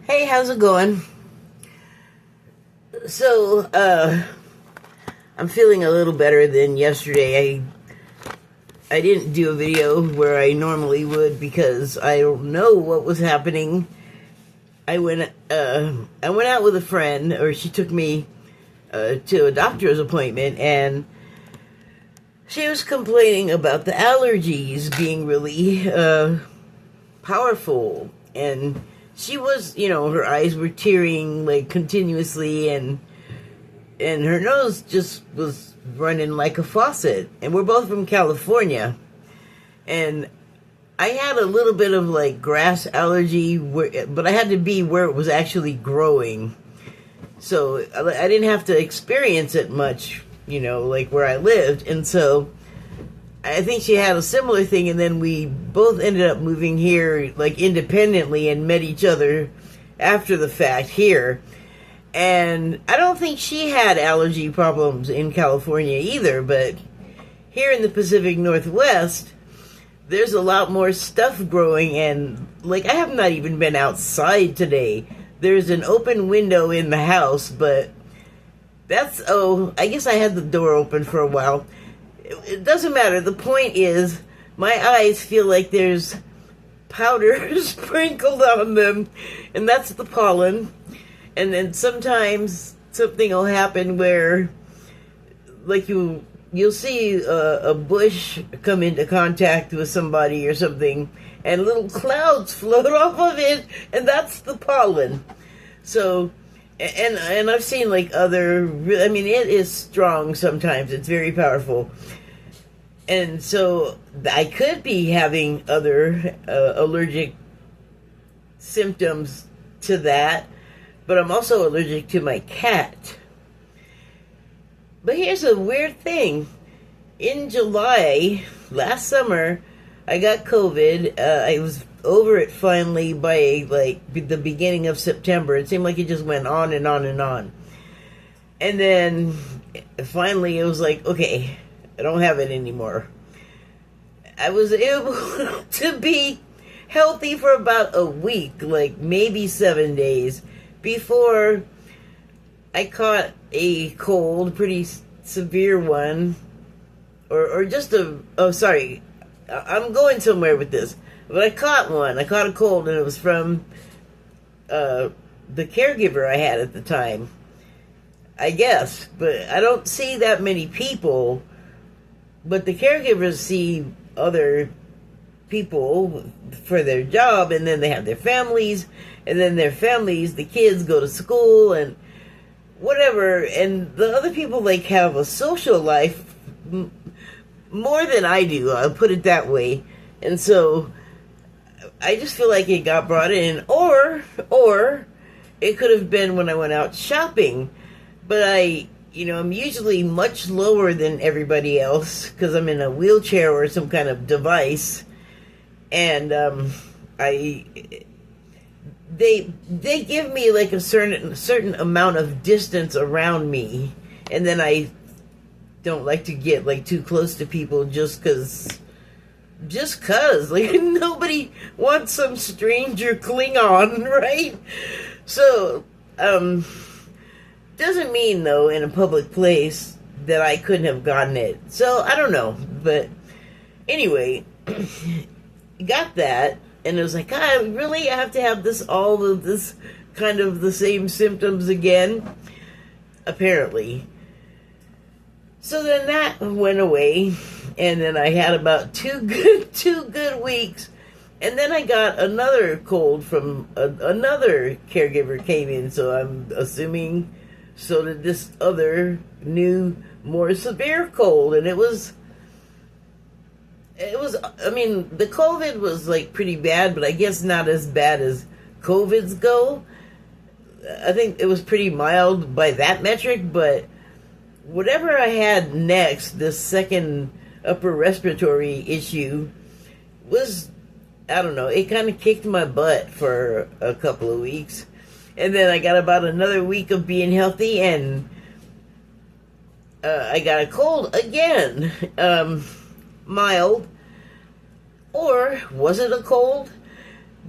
Hey, how's it going? So, I'm feeling a little better than yesterday. I didn't do a video where I normally would because I don't know what was happening. I went out with a friend, or she took me to a doctor's appointment, and she was complaining about the allergies being really powerful, and she was, her eyes were tearing like continuously, and her nose just was running like a faucet. And we're both from California, and I had a little bit of like grass allergy, but I had to be where it was actually growing, so I didn't have to experience it much, like where I lived. And so I think she had a similar thing, and then we both ended up moving here like independently and met each other after the fact here. And I don't think she had allergy problems in California either, but here in the Pacific Northwest, there's a lot more stuff growing, and like I have not even been outside today. There's an open window in the house, but I guess I had the door open for a while. It doesn't matter. The point is, my eyes feel like there's powder sprinkled on them, and that's the pollen. And then sometimes something will happen where, like you'll see a bush come into contact with somebody or something, and little clouds float off of it, and that's the pollen. So, and I've seen like it is strong sometimes. It's very powerful. And so I could be having other allergic symptoms to that, but I'm also allergic to my cat. But here's a weird thing. In July, last summer, I got COVID. I was over it finally by like the beginning of September. It seemed like it just went on and on and on. And then finally it was like, okay, I don't have it anymore. I was able to be healthy for about a week, like maybe 7 days, before I caught a cold, pretty severe one, or just sorry, I'm going somewhere with this, but I caught a cold, and it was from the caregiver I had at the time, I guess. But I don't see that many people, but the caregivers see other people for their job, and then they have their families, and then their families, the kids go to school and whatever, and the other people like have a social life more than I do, I'll put it that way. And so I just feel like it got brought in, or it could have been when I went out shopping. But I'm usually much lower than everybody else because I'm in a wheelchair or some kind of device, and they give me like a certain amount of distance around me, and then I don't like to get like too close to people just cause like nobody wants some stranger Klingon, right? So doesn't mean though in a public place that I couldn't have gotten it. So I don't know, but anyway, got that. And it was like, God, I really have to have all of this kind of the same symptoms again, apparently. So then that went away, and then I had about two good weeks, and then I got another cold from another caregiver came in. So I'm assuming so did this other new, more severe cold, and it was, the COVID was like pretty bad, but I guess not as bad as COVIDs go. I think it was pretty mild by that metric, but whatever I had next, this second upper respiratory issue, was, I don't know, it kind of kicked my butt for a couple of weeks. And then I got about another week of being healthy, and I got a cold again. Mild. Or was it a cold?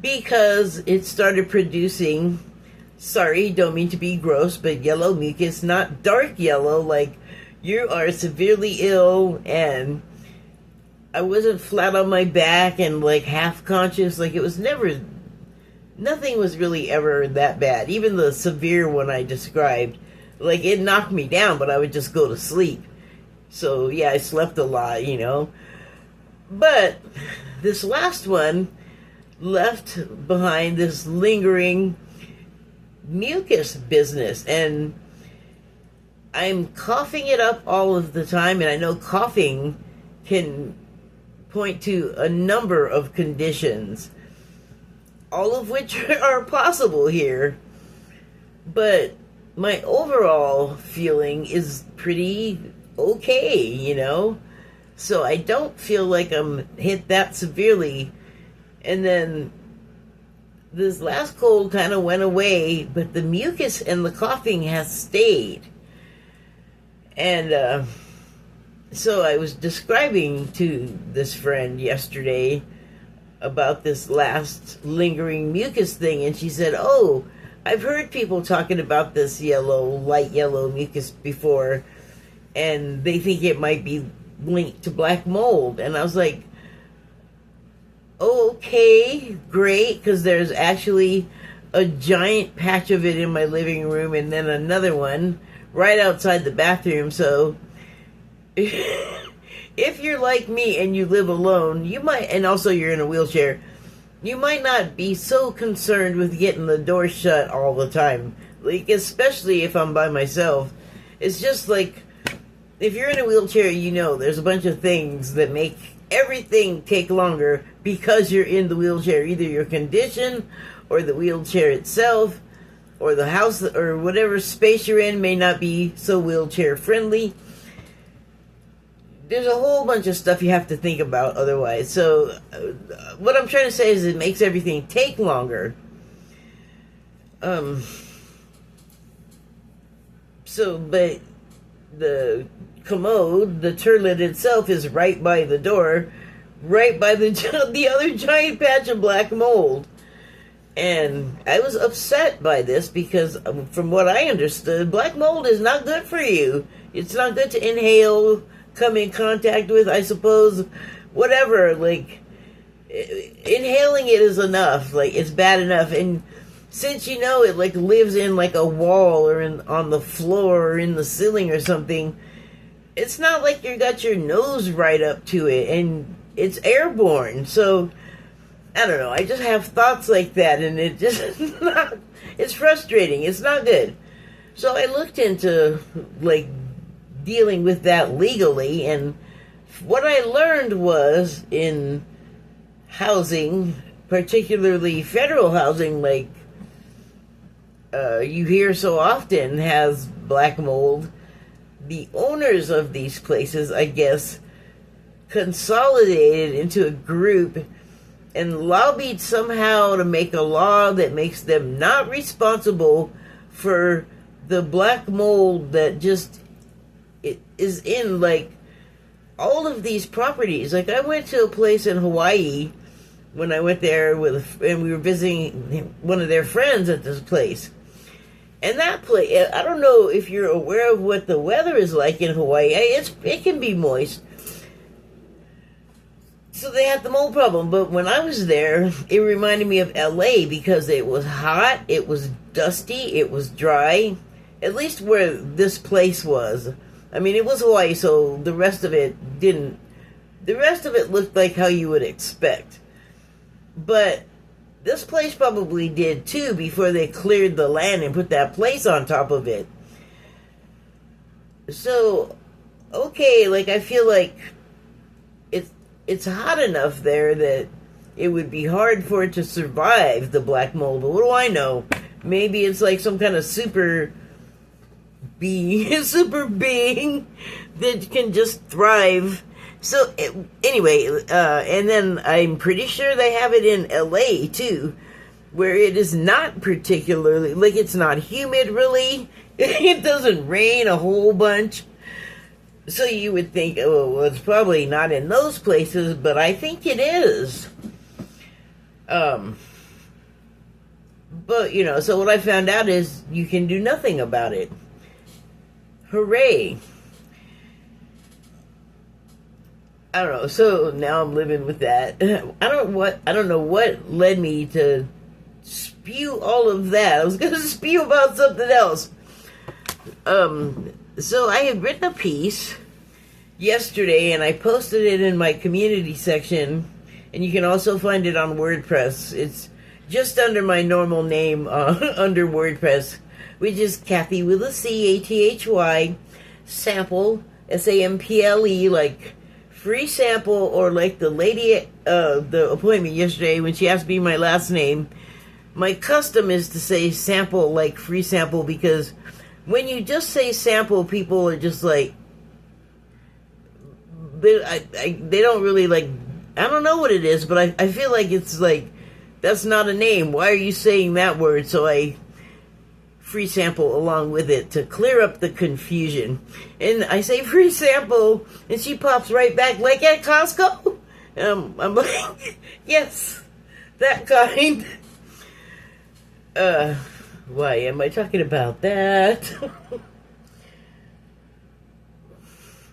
Because it started producing sorry, don't mean to be gross, but yellow mucus, not dark yellow, like you are severely ill. And I wasn't flat on my back and like half conscious. Like it was never, nothing was really ever that bad. Even the severe one I described, like it knocked me down, but I would just go to sleep. So yeah, I slept a lot, you know. But this last one left behind this lingering mucus business, and I'm coughing it up all of the time. And I know coughing can point to a number of conditions, all of which are possible here. But my overall feeling is pretty okay, you know? So I don't feel like I'm hit that severely. And then this last cold kind of went away, but the mucus and the coughing has stayed. And so I was describing to this friend yesterday about this last lingering mucus thing, and she said, "Oh, I've heard people talking about this light yellow mucus before, and they think it might be linked to black mold." And I was like, okay, great, because there's actually a giant patch of it in my living room and then another one right outside the bathroom. So if you're like me and you live alone, you might, and also you're in a wheelchair, you might not be so concerned with getting the door shut all the time. Like, especially if I'm by myself. It's just like, if you're in a wheelchair, you know, there's a bunch of things that make everything take longer because you're in the wheelchair. Either your condition, or the wheelchair itself, or the house, or whatever space you're in may not be so wheelchair friendly. There's a whole bunch of stuff you have to think about otherwise. So what I'm trying to say is it makes everything take longer. But the commode, the turlet itself, is right by the door, right by the other giant patch of black mold. And I was upset by this because, from what I understood, black mold is not good for you. It's not good to inhale, come in contact with, I suppose, whatever. Like, inhaling it is enough. Like, it's bad enough. And since you know it, like, lives in, like, a wall or on the floor or in the ceiling or something, it's not like you got your nose right up to it, and it's airborne. So I don't know, I just have thoughts like that, and it just it's frustrating. It's not good. So I looked into, like, dealing with that legally, and what I learned was, in housing, particularly federal housing, like you hear so often has black mold, the owners of these places, I guess, consolidated into a group and lobbied somehow to make a law that makes them not responsible for the black mold that just is in, like, all of these properties. Like, I went to a place in Hawaii when I went there and we were visiting one of their friends at this place. And that place, I don't know if you're aware of what the weather is like in Hawaii. It can be moist. So they had the mold problem. But when I was there, it reminded me of LA because it was hot, it was dusty, it was dry. At least where this place was. I mean, it was Hawaii, so the rest of it didn't. The rest of it looked like how you would expect. But this place probably did too before they cleared the land and put that place on top of it. So, okay, like, I feel like it's hot enough there that it would be hard for it to survive the black mold. But what do I know? Maybe it's like some kind of super being that can just thrive. So, anyway, and then I'm pretty sure they have it in LA, too, where it is not particularly, like, it's not humid, really. It doesn't rain a whole bunch. So you would think, oh, well, it's probably not in those places, but I think it is. But But, so what I found out is you can do nothing about it. Hooray. I don't know. So now I'm living with that. I don't know what led me to spew all of that. I was going to spew about something else. So I had written a piece yesterday and I posted it in my community section, and you can also find it on WordPress. It's just under my normal name under WordPress, which is Kathy with a C, ATHY, sample, SAMPLE, like free sample, or like the lady the appointment yesterday when she asked me my last name. My custom is to say sample like free sample, because when you just say sample, people are just like, they don't really like, I don't know what it is, but I feel like it's like, that's not a name. Why are you saying that word? So I free sample along with it to clear up the confusion. And I say free sample, and she pops right back, like at Costco? I'm like, yes, that kind. Why am I talking about that?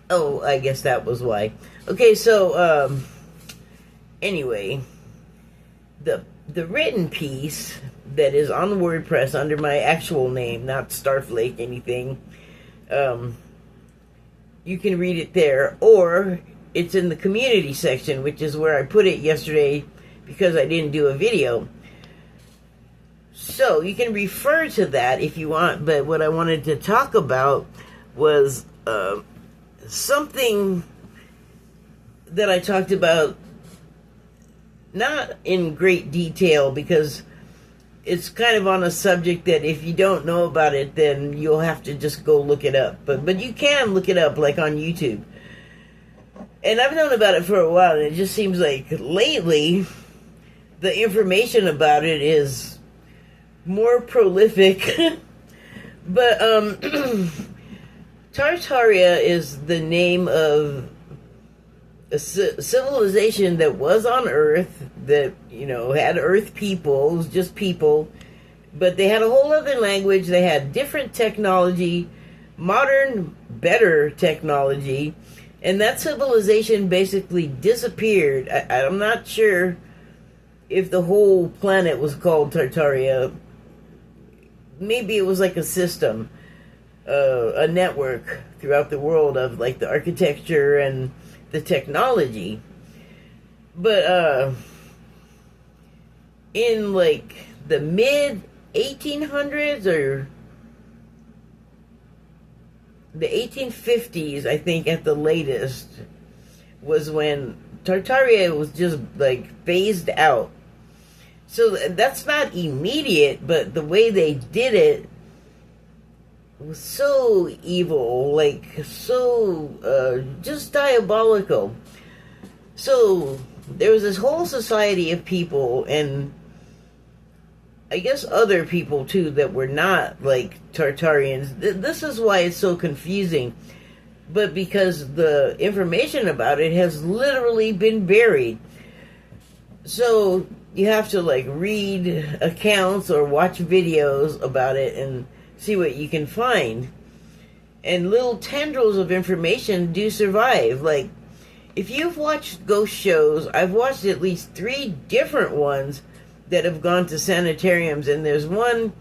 Oh, I guess that was why. Okay, so, anyway, the written piece that is on WordPress under my actual name, not Starflake anything, you can read it there, or it's in the community section, which is where I put it yesterday because I didn't do a video. So you can refer to that if you want, but what I wanted to talk about was something that I talked about, not in great detail, because it's kind of on a subject that if you don't know about it, then you'll have to just go look it up. But you can look it up, like on YouTube. And I've known about it for a while, and it just seems like lately the information about it is more prolific. But Tartaria is the name of a civilization that was on Earth, that, had Earth people. It was just people. But they had a whole other language. They had different technology, modern, better technology. And that civilization basically disappeared. I'm not sure if the whole planet was called Tartaria. Maybe it was like a system, a network throughout the world of like the architecture and the technology. But in like the mid 1800s or the 1850s, I think at the latest, was when Tartaria was just like phased out. So that's not immediate, but the way they did it was so evil, like so just diabolical. So there was this whole society of people, and I guess other people too that were not like Tartarians. This is why it's so confusing, but because the information about it has literally been buried. So you have to like read accounts or watch videos about it and see what you can find. And little tendrils of information do survive. Like, if you've watched ghost shows, I've watched at least 3 different ones that have gone to sanitariums, and there's one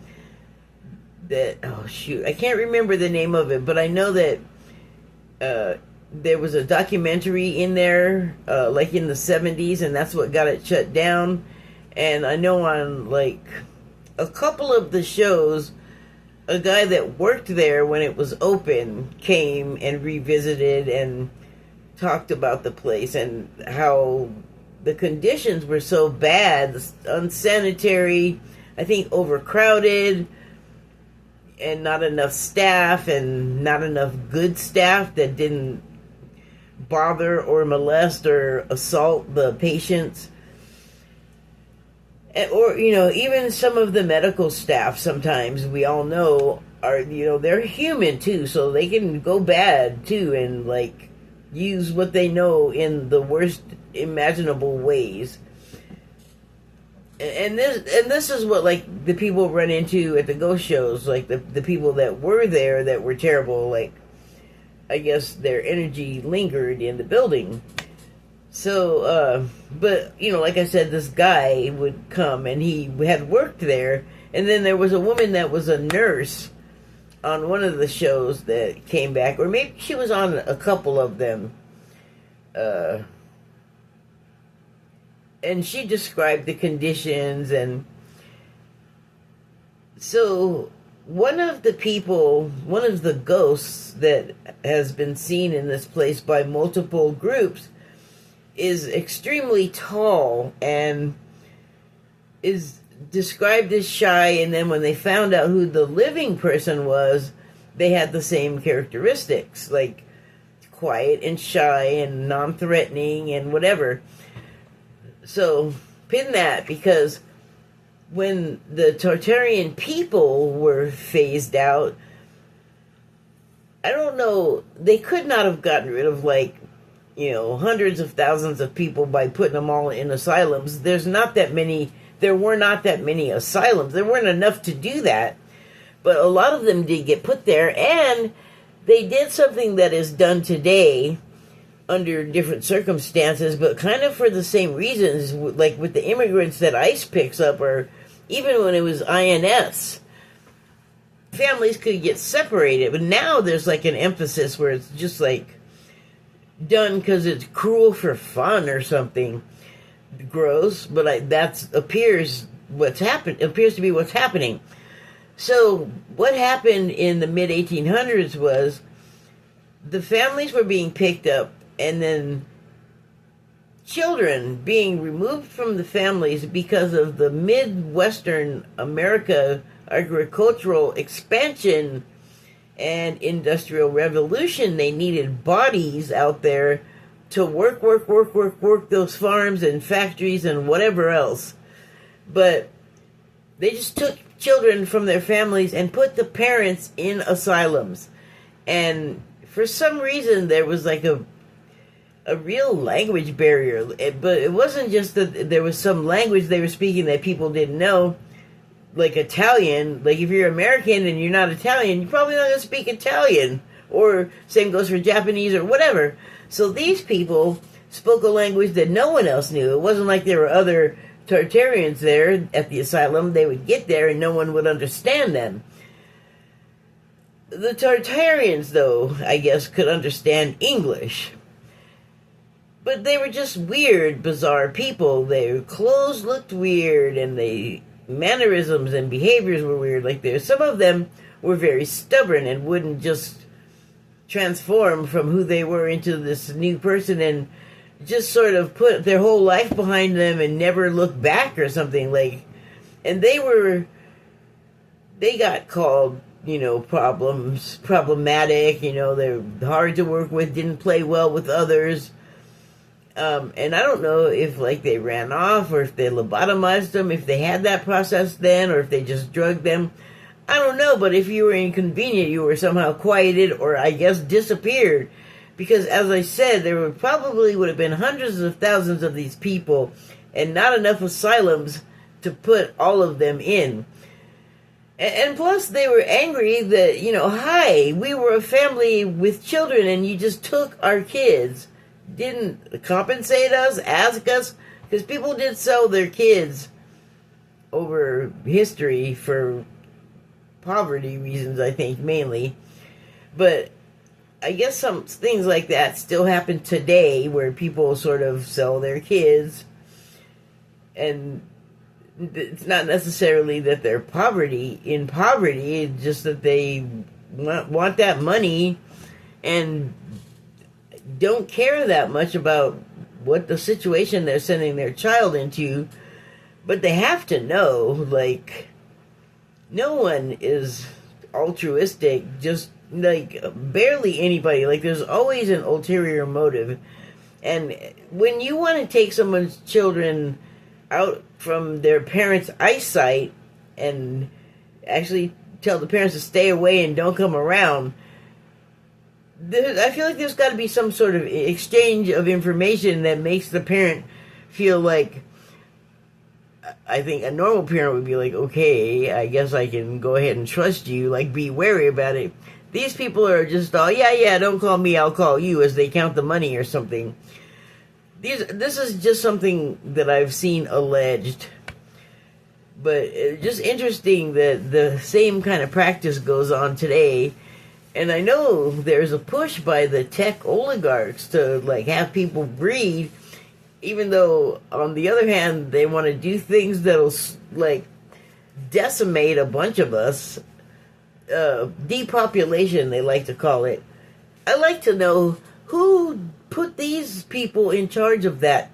that, oh shoot, I can't remember the name of it, but I know that there was a documentary in there, like in the 70s, and that's what got it shut down. And I know on like a couple of the shows, a guy that worked there when it was open came and revisited and talked about the place and how the conditions were so bad, unsanitary, I think overcrowded, and not enough staff, and not enough good staff that didn't bother or molest or assault the patients. Or, even some of the medical staff, sometimes, we all know, are, they're human too, so they can go bad too, and like use what they know in the worst imaginable ways. And this is what like the people run into at the ghost shows, like the people that were there that were terrible, like I guess their energy lingered in the building. So but you know, like I said, this guy would come and he had worked there, and then there was a woman that was a nurse on one of the shows that came back, or maybe she was on a couple of them. uh and she described the conditions. And so one of the ghosts that has been seen in this place by multiple groups is extremely tall and is described as shy, and then when they found out who the living person was, they had the same characteristics, like quiet and shy and non-threatening and whatever. So pin that, because when the Tartarian people were phased out, I don't know, they could not have gotten rid of, like, you know, hundreds of thousands of people by putting them all in asylums. There were not that many asylums. There weren't enough to do that. But a lot of them did get put there, and they did something that is done today under different circumstances, but kind of for the same reasons, like with the immigrants that ICE picks up, or even when it was INS. Families could get separated, but now there's like an emphasis where it's just like done because it's cruel for fun or something. Gross, but that appears to be what's happening. So what happened in the mid 1800s was the families were being picked up, and then children being removed from the families because of the Midwestern America agricultural expansion and industrial revolution. They needed bodies out there to work those farms and factories and whatever else. But they just took children from their families and put the parents in asylums. And for some reason, there was like a real language barrier. But it wasn't just that there was some language they were speaking that people didn't know, like Italian. Like if you're American and you're not Italian, you're probably not going to speak Italian. Or same goes for Japanese or whatever. So these people spoke a language that no one else knew. It wasn't like there were other Tartarians there at the asylum. They would get there and no one would understand them. The Tartarians, though, I guess, could understand English. But they were just weird, bizarre people. Their clothes looked weird, and their mannerisms and behaviors were weird. Like some of them were very stubborn and wouldn't just transform from who they were into this new person and just sort of put their whole life behind them and never look back or something. Like, and they got called, you know, problematic, you know, they're hard to work with, didn't play well with others. And I don't know if, like, they ran off or if they lobotomized them, if they had that process then, or if they just drugged them. I don't know, but if you were inconvenient, you were somehow quieted or, I guess, disappeared. Because, as I said, there would have been hundreds of thousands of these people and not enough asylums to put all of them in. And plus, they were angry that, you know, hi, we were a family with children and you just took our kids. Didn't compensate us, ask us, because people did sell their kids over history for poverty reasons, I think, mainly. But I guess some things like that still happen today, where people sort of sell their kids, and it's not necessarily that they're in poverty, it's just that they want that money and don't care that much about what the situation they're sending their child into. But they have to know, like, no one is altruistic, just like barely anybody. Like, there's always an ulterior motive. And when you want to take someone's children out from their parents' eyesight and actually tell the parents to stay away and don't come around, I feel like there's got to be some sort of exchange of information that makes the parent feel like, I think a normal parent would be like, okay, I guess I can go ahead and trust you, like be wary about it. These people are just all, yeah, yeah, don't call me, I'll call you, as they count the money or something. This is just something that I've seen alleged. But just interesting that the same kind of practice goes on today. And I know there's a push by the tech oligarchs to like have people breed, even though on the other hand they want to do things that'll like decimate a bunch of us. Depopulation, they like to call it. I like to know who put these people in charge of that.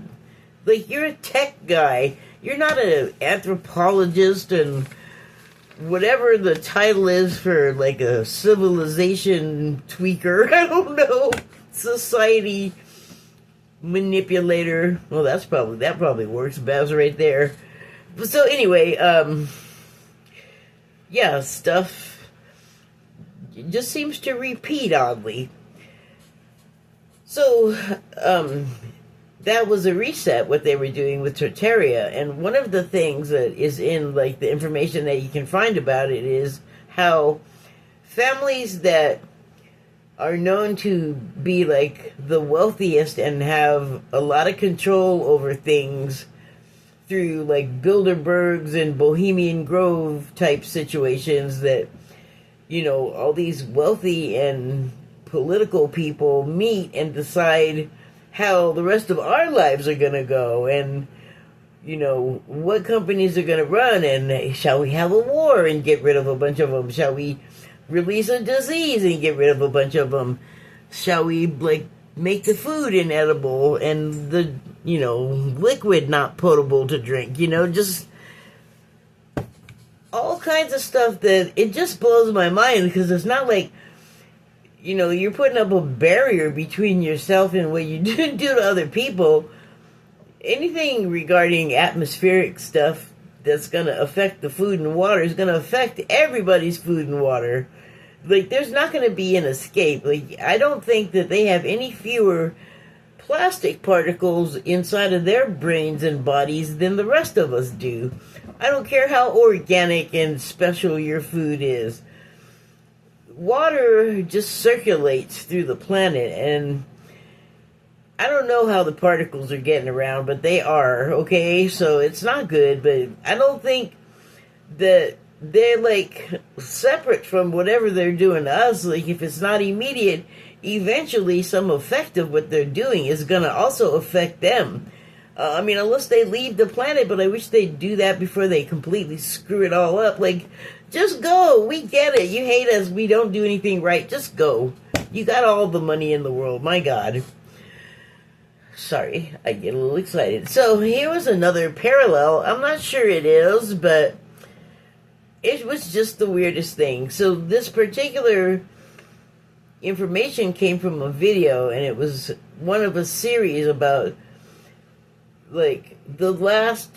Like, you're a tech guy. You're not an anthropologist and whatever the title is for like a civilization tweaker. I don't know. Society manipulator. Well, that probably works best right there. But so anyway, yeah, stuff just seems to repeat oddly. So, that was a reset, what they were doing with Tartaria. And one of the things that is in like the information that you can find about it is how families that are known to be like the wealthiest and have a lot of control over things through like Bilderbergs and Bohemian Grove type situations, that, you know, all these wealthy and political people meet and decide how the rest of our lives are going to go, and, you know, what companies are going to run, and shall we have a war and get rid of a bunch of them? Shall we release a disease and get rid of a bunch of them? Shall we, like, make the food inedible and the, you know, liquid not potable to drink? You know, just all kinds of stuff that it just blows my mind, because it's not like, you know, you're putting up a barrier between yourself and what you do to other people. Anything regarding atmospheric stuff that's going to affect the food and water is going to affect everybody's food and water. Like, there's not going to be an escape. Like, I don't think that they have any fewer plastic particles inside of their brains and bodies than the rest of us do. I don't care how organic and special your food is. Water just circulates through the planet, and I don't know how the particles are getting around, but they are, okay? So it's not good, but I don't think that they're, like, separate from whatever they're doing to us. Like, if it's not immediate, eventually some effect of what they're doing is going to also affect them. I mean, unless they leave the planet, but I wish they'd do that before they completely screw it all up. Like, just go. We get it. You hate us. We don't do anything right. Just go. You got all the money in the world. My God. Sorry, I get a little excited. So here was another parallel. I'm not sure it is, but it was just the weirdest thing. So this particular information came from a video, and it was one of a series about, like, the last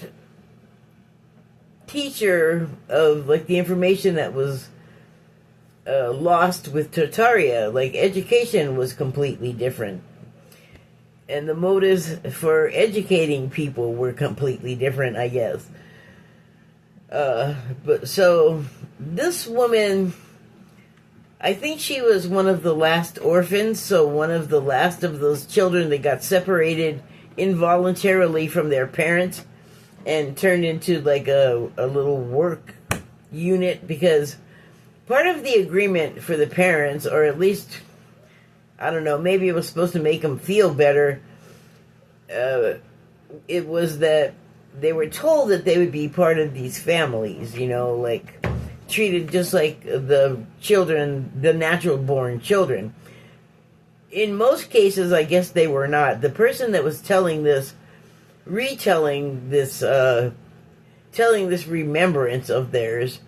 teacher of, like, the information that was lost with Tartaria. Like, education was completely different, and the motives for educating people were completely different, I guess. But so this woman, I think she was one of the last orphans, so one of the last of those children that got separated involuntarily from their parents and turned into like a little work unit, because part of the agreement for the parents, or at least, I don't know, maybe it was supposed to make them feel better, it was that they were told that they would be part of these families, you know, like treated just like the children, the natural born children. In most cases, I guess they were not. The person that was telling this, retelling this, telling this remembrance of theirs,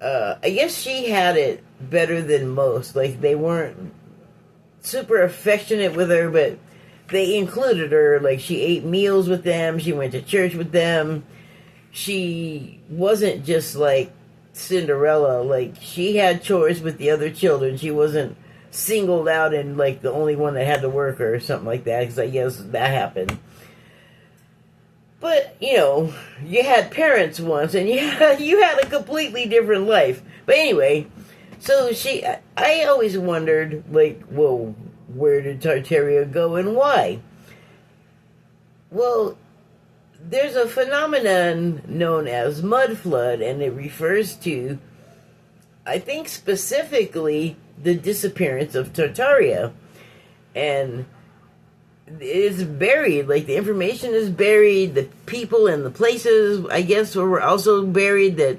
I guess she had it better than most. Like, they weren't super affectionate with her, but they included her. Like, she ate meals with them, she went to church with them. She wasn't just like Cinderella. Like, she had chores with the other children. She wasn't singled out and like the only one that had to work or something like that, because I guess that happened. But, you had parents once and you had a completely different life. But anyway, so I always wondered, like, well, where did Tartaria go and why? Well, there's a phenomenon known as mud flood, and it refers to, I think, specifically the disappearance of Tartaria. And it's buried, like the information is buried, the people and the places, I guess, were also buried that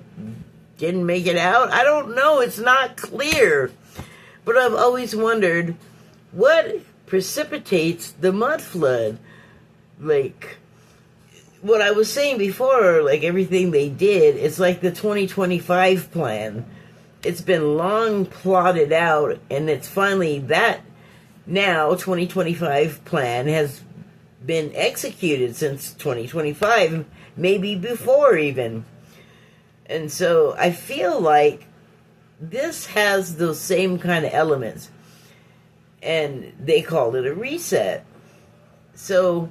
didn't make it out. I don't know, it's not clear. But I've always wondered, what precipitates the mud flood? Like, what I was saying before, like everything they did, it's like the 2025 plan. It's been long plotted out, and it's finally that now 2025 plan has been executed since 2025, maybe before even. And so I feel like this has those same kind of elements, and they called it a reset. So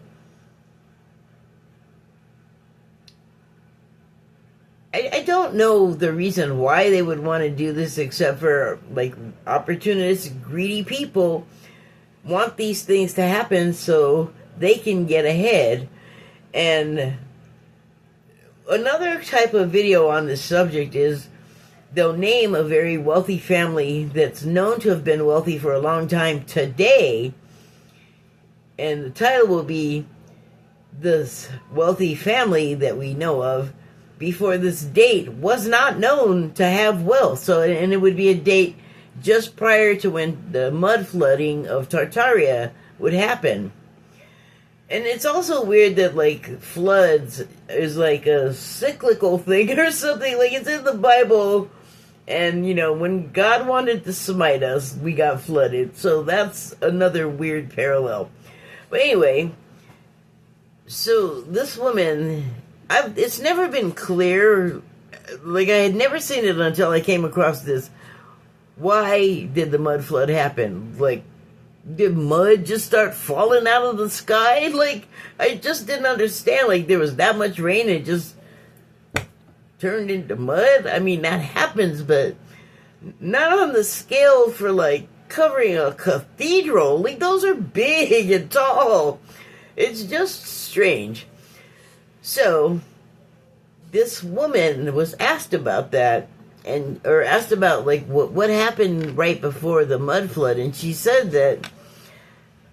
I don't know the reason why they would want to do this, except for like opportunistic, greedy people want these things to happen so they can get ahead. And another type of video on this subject is they'll name a very wealthy family that's known to have been wealthy for a long time today, and the title will be "This Wealthy Family That We Know Of Before This Date Was Not Known to Have Wealth." So, and it would be a date just prior to when the mud flooding of Tartaria would happen. And it's also weird that, like, floods is like a cyclical thing or something. Like, it's in the Bible, and, when God wanted to smite us, we got flooded. So that's another weird parallel. But anyway, so this woman, it's never been clear, like, I had never seen it until I came across this. Why did the mud flood happen? Like, did mud just start falling out of the sky? Like, I just didn't understand. Like, there was that much rain, and it just turned into mud? I mean, that happens, but not on the scale for, like, covering a cathedral. Like, those are big and tall. It's just strange. So, this woman was asked about that, or asked about, like, what happened right before the mud flood, and she said that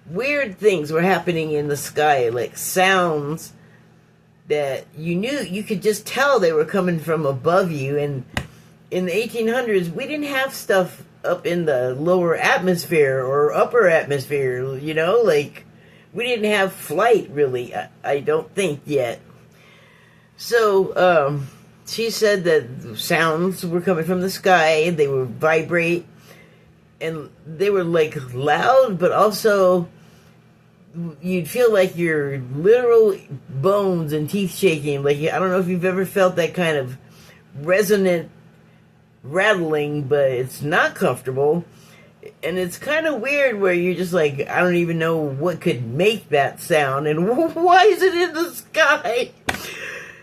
weird things were happening in the sky, like sounds that you could just tell they were coming from above you. And in the 1800s, we didn't have stuff up in the lower atmosphere or upper atmosphere, like, we didn't have flight, really, I don't think, yet. So, she said that sounds were coming from the sky, they would vibrate, and they were, like, loud, but also you'd feel like your literal bones and teeth shaking. Like, I don't know if you've ever felt that kind of resonant rattling, but it's not comfortable. And it's kind of weird where you're just like, I don't even know what could make that sound, and why is it in the sky?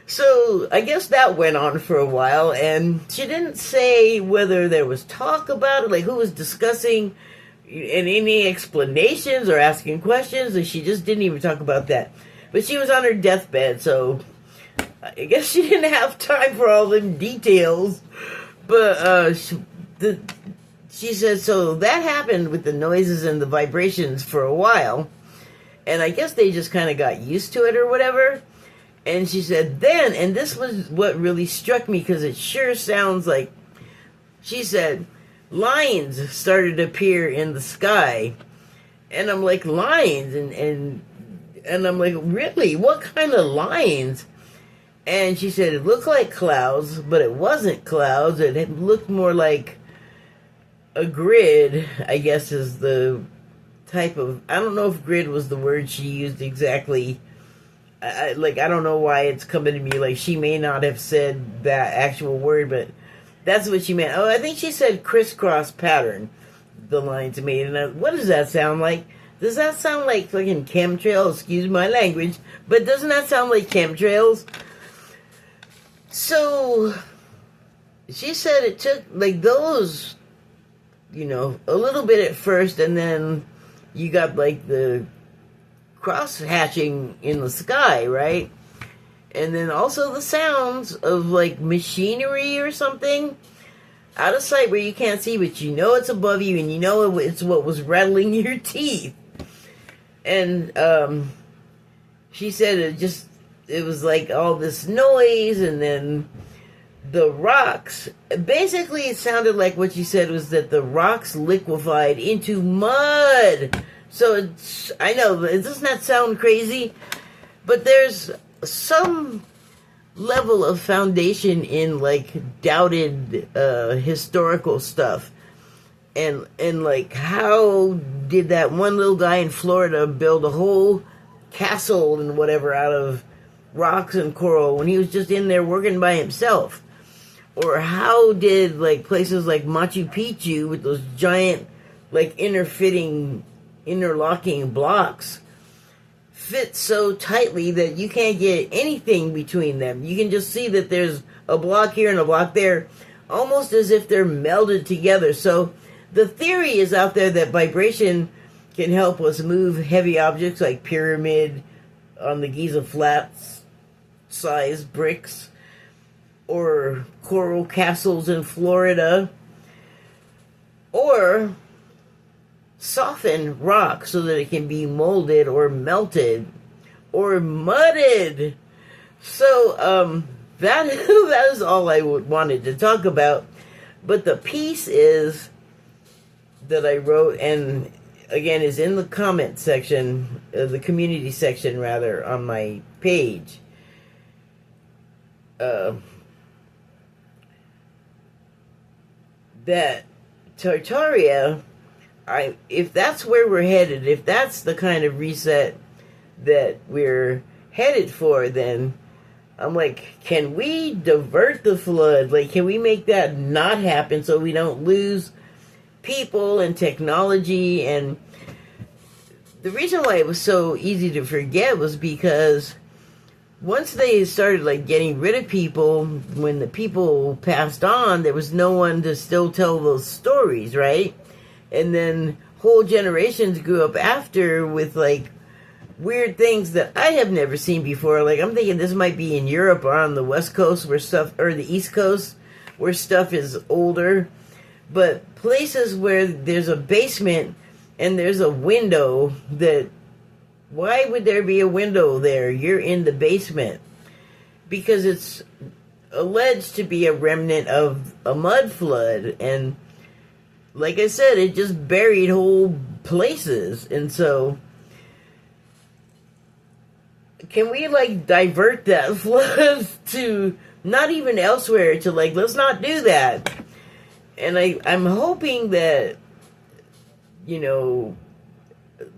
So, I guess that went on for a while, and she didn't say whether there was talk about it, like who was discussing, and any explanations or asking questions, and she just didn't even talk about that. But she was on her deathbed, so I guess she didn't have time for all them details. But, she said, so that happened with the noises and the vibrations for a while, and I guess they just kind of got used to it or whatever. And she said then, and this was what really struck me, because it sure sounds like, she said, lines started to appear in the sky. And I'm like, lines? And I'm like, really? What kind of lines? And she said it looked like clouds, but it wasn't clouds. It looked more like a grid, I guess is the type of, I don't know if grid was the word she used exactly. I don't know why it's coming to me. Like, she may not have said that actual word, but that's what she meant. Oh, I think she said crisscross pattern, the lines made. And what does that sound like? Does that sound like fucking chemtrails? Excuse my language, but doesn't that sound like chemtrails? So, she said it took, like, those, you know, a little bit at first, and then you got, like, the cross-hatching in the sky, right? And then also the sounds of, like, machinery or something out of sight where you can't see, but you know it's above you, and you know it's what was rattling your teeth. And she said it was like all this noise, and then the rocks. Basically, it sounded like what she said was that the rocks liquefied into mud. So I know it does not sound crazy, but there's some level of foundation in like doubted historical stuff. And like, how did that one little guy in Florida build a whole castle and whatever out of rocks and coral when he was just in there working by himself? Or how did like places like Machu Picchu with those giant like interlocking blocks fit so tightly that you can't get anything between them? You can just see that there's a block here and a block there, almost as if they're melded together. So the theory is out there that vibration can help us move heavy objects like pyramid on the Giza Flats size bricks, or coral castles in Florida, or soften rock so that it can be molded or melted or mudded. So that is all I wanted to talk about. But the piece that I wrote, and again is in the comment section, the community section rather, on my page. That Tartaria, if that's where we're headed, if that's the kind of reset that we're headed for, then I'm like, can we divert the flood? Like, can we make that not happen so we don't lose people and technology? And the reason why it was so easy to forget was because once they started like getting rid of people, when the people passed on, there was no one to still tell those stories, right? And then whole generations grew up after with like weird things that I have never seen before. Like, I'm thinking this might be in Europe or on the West Coast where stuff, or the East Coast where stuff is older. But places where there's a basement and there's a window that, why would there be a window there? You're in the basement. Because it's alleged to be a remnant of a mud flood. And like I said, it just buried whole places. And so, can we like divert that flood to not even elsewhere, to like, let's not do that. And I'm hoping that, you know,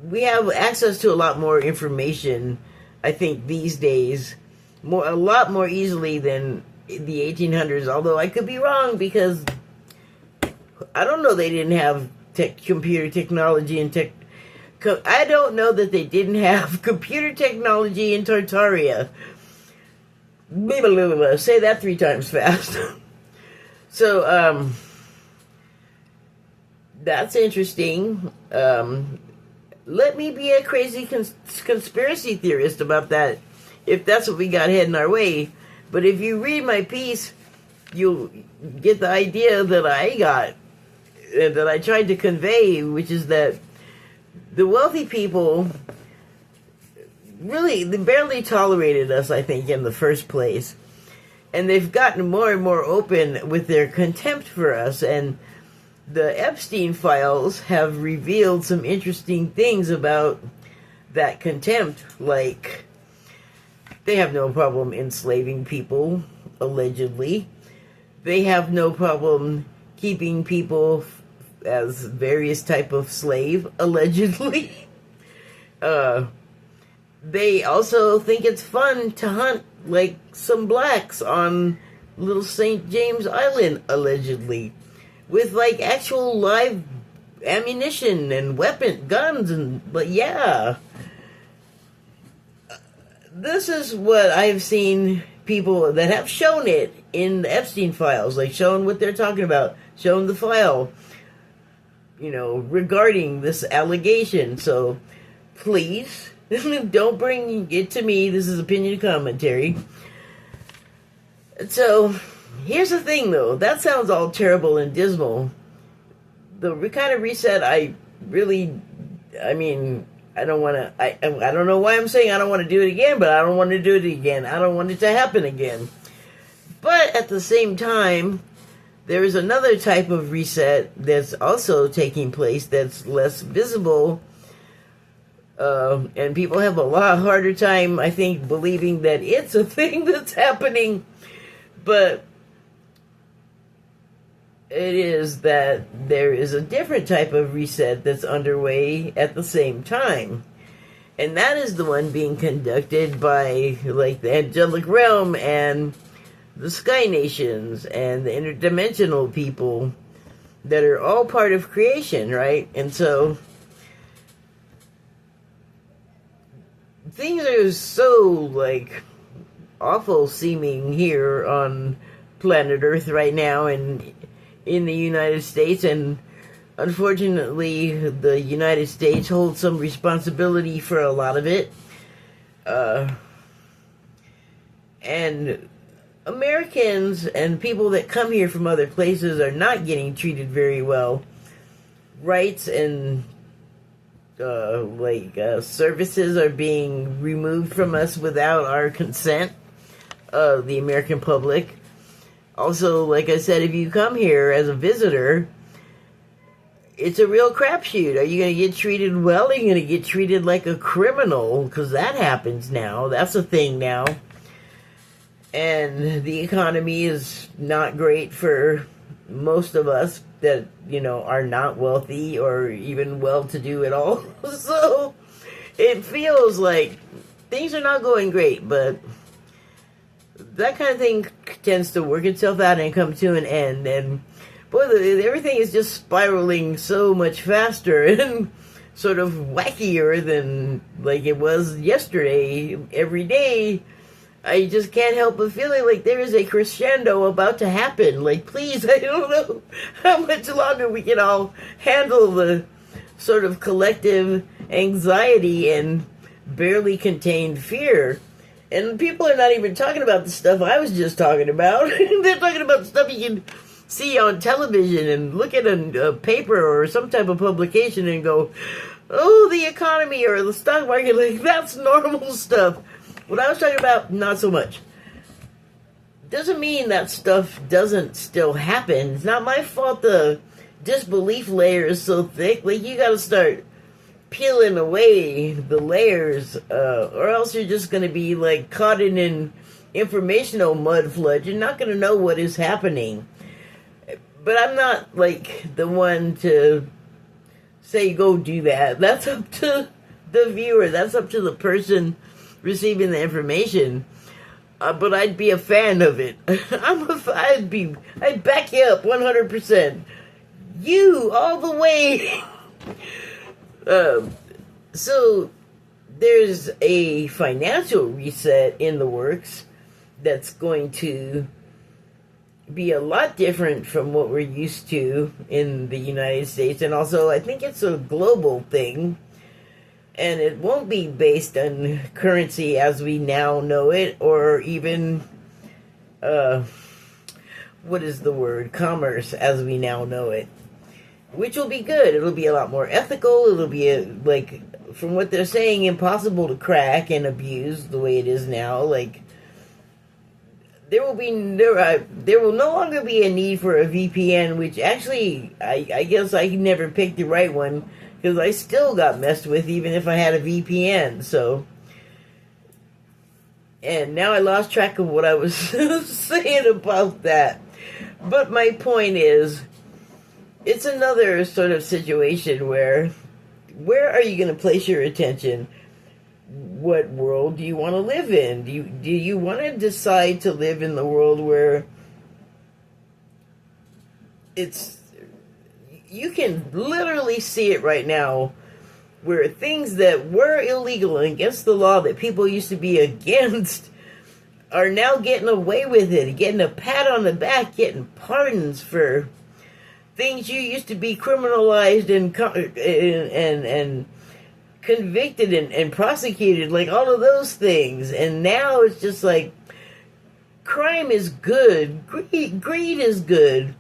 we have access to a lot more information, I think, these days, a lot more easily than the 1800s, although I could be wrong, because I don't know, they didn't have computer technology and I don't know that they didn't have computer technology in Tartaria. Say that 3 times fast. So, that's interesting. Let me be a crazy conspiracy theorist about that, if that's what we got heading our way. But if you read my piece, you'll get the idea that I got, that I tried to convey, which is that the wealthy people really, they barely tolerated us, I think, in the first place. And they've gotten more and more open with their contempt for us. And the Epstein files have revealed some interesting things about that contempt. Like, they have no problem enslaving people, allegedly. They have no problem keeping people as various type of slave, allegedly. They also think it's fun to hunt like some blacks on Little St. James Island, allegedly, with like actual live ammunition and guns, but yeah, this is what I've seen people that have shown it in the Epstein files, like shown what they're talking about, shown the file, regarding this allegation. So please don't bring it to me. This is opinion commentary. So here's the thing, though. That sounds all terrible and dismal. The kind of reset I don't want to, I don't know why I'm saying I don't want to do it again, but I don't want to do it again. I don't want it to happen again. But at the same time, there is another type of reset that's also taking place that's less visible. And people have a lot harder time, I think, believing that it's a thing that's happening. But it is that there is a different type of reset that's underway at the same time. And that is the one being conducted by, like, the angelic realm and the sky nations and the interdimensional people that are all part of creation, right? And so things are so, like, awful seeming here on planet Earth right now and in the United States, and unfortunately the United States holds some responsibility for a lot of it. And Americans and people that come here from other places are not getting treated very well. Rights and services are being removed from us without our consent, the American public. Also, like I said, if you come here as a visitor, it's a real crapshoot. Are you going to get treated well? Are you going to get treated like a criminal? Because that happens now. That's a thing now. And the economy is not great for most of us that, are not wealthy or even well-to-do at all. So it feels like things are not going great, but that kind of thing tends to work itself out and come to an end. And boy, everything is just spiraling so much faster and sort of wackier than like it was yesterday. Every day, I just can't help but feeling like there is a crescendo about to happen. Like, please, I don't know how much longer we can all handle the sort of collective anxiety and barely contained fear. And people are not even talking about the stuff I was just talking about. They're talking about stuff you can see on television and look at a paper or some type of publication and go, oh, the economy or the stock market, like, that's normal stuff. What I was talking about, not so much. Doesn't mean that stuff doesn't still happen. It's not my fault the disbelief layer is so thick. Like, you gotta start peeling away the layers, or else you're just going to be like caught in an informational mud flood. You're not going to know what is happening. But I'm not like the one to say go do that. That's up to the viewer. That's up to the person receiving the information. But I'd be a fan of it. I'd back you up 100%. You all the way. So there's a financial reset in the works that's going to be a lot different from what we're used to in the United States. And also, I think it's a global thing. And it won't be based on currency as we now know it, or even, commerce as we now know it. Which will be good. It'll be a lot more ethical. It'll be, from what they're saying, impossible to crack and abuse the way it is now. Like, there will no longer be a need for a VPN, which actually, I guess I never picked the right one, because I still got messed with even if I had a VPN, so. And now I lost track of what I was saying about that. But my point is, it's another sort of situation where are you going to place your attention? What world do you want to live in? Do you want to decide to live in the world where you can literally see it right now, where things that were illegal and against the law that people used to be against are now getting away with it, getting a pat on the back, getting pardons for things you used to be criminalized and convicted and prosecuted, like all of those things. And now it's just like, crime is good, greed is good,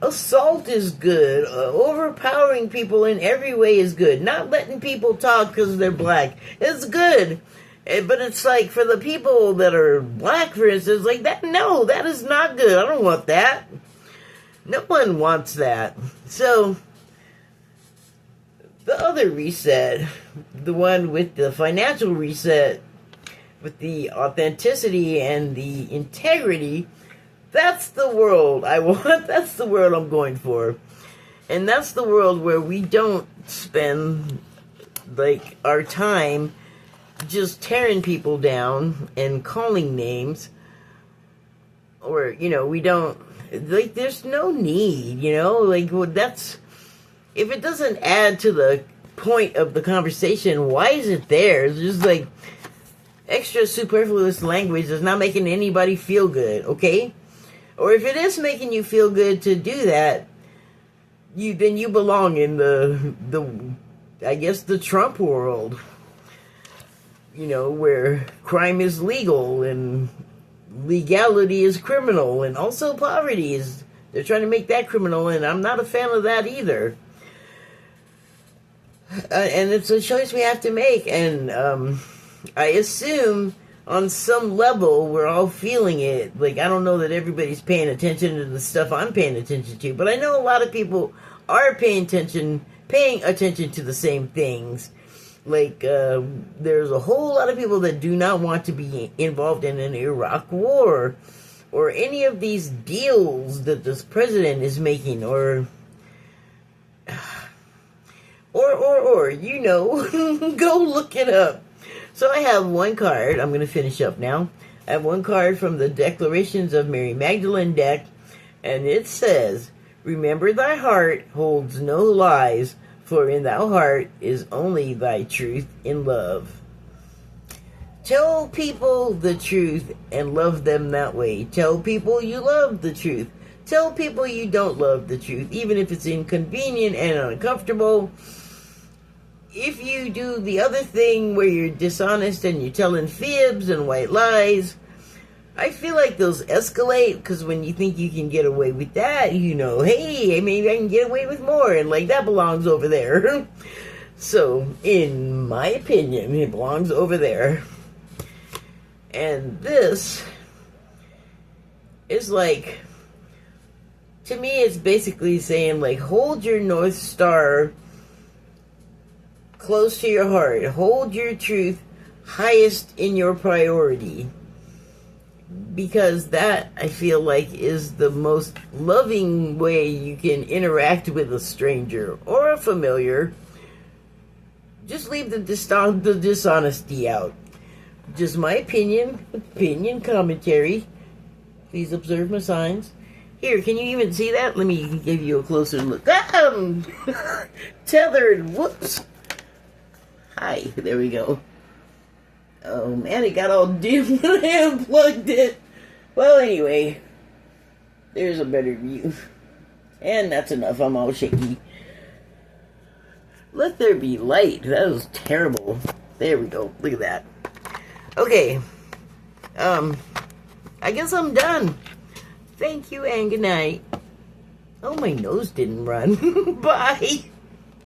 assault is good, overpowering people in every way is good, not letting people talk because they're black is good. But it's like, for the people that are black, for instance, like that, no, that is not good. I don't want that. No one wants that. So, the other reset, the one with the financial reset, with the authenticity and the integrity, that's the world I want. That's the world I'm going for. And that's the world where we don't spend, like, our time just tearing people down and calling names. Or, we don't, like, there's no need, like, well, that's, if it doesn't add to the point of the conversation, why is it there? It's just like extra superfluous language that's not making anybody feel good, okay? Or if it is making you feel good to do that, then you belong in I guess the Trump world, where crime is legal and legality is criminal, and also poverty they're trying to make that criminal, and I'm not a fan of that either. And it's a choice we have to make, and I assume on some level we're all feeling it. Like, I don't know that everybody's paying attention to the stuff I'm paying attention to, but I know a lot of people are paying attention to the same things. Like, there's a whole lot of people that do not want to be involved in an Iraq war, or any of these deals that this president is making, or go look it up. So I have one card. I'm going to finish up now. I have one card from the Declarations of Mary Magdalene deck, and it says, "Remember thy heart holds no lies, for in thy heart is only thy truth in love." Tell people the truth and love them that way. Tell people you love the truth. Tell people you don't love the truth, even if it's inconvenient and uncomfortable. If you do the other thing where you're dishonest and you're telling fibs and white lies, I feel like those escalate, because when you think you can get away with that, hey, maybe I can get away with more, and like, that belongs over there. So, in my opinion, it belongs over there. And this is like, to me, it's basically saying, like, hold your North Star close to your heart. Hold your truth highest in your priority. Because that, I feel like, is the most loving way you can interact with a stranger or a familiar. Just leave the dishonesty out. Just my opinion commentary. Please observe my signs. Here, can you even see that? Let me give you a closer look. Tethered, whoops. Hi, there we go. Oh man, it got all dim when I unplugged it. Well, anyway, there's a better view. And that's enough, I'm all shaky. Let there be light. That was terrible. There we go, look at that. Okay, I guess I'm done. Thank you and good night. Oh, my nose didn't run. Bye.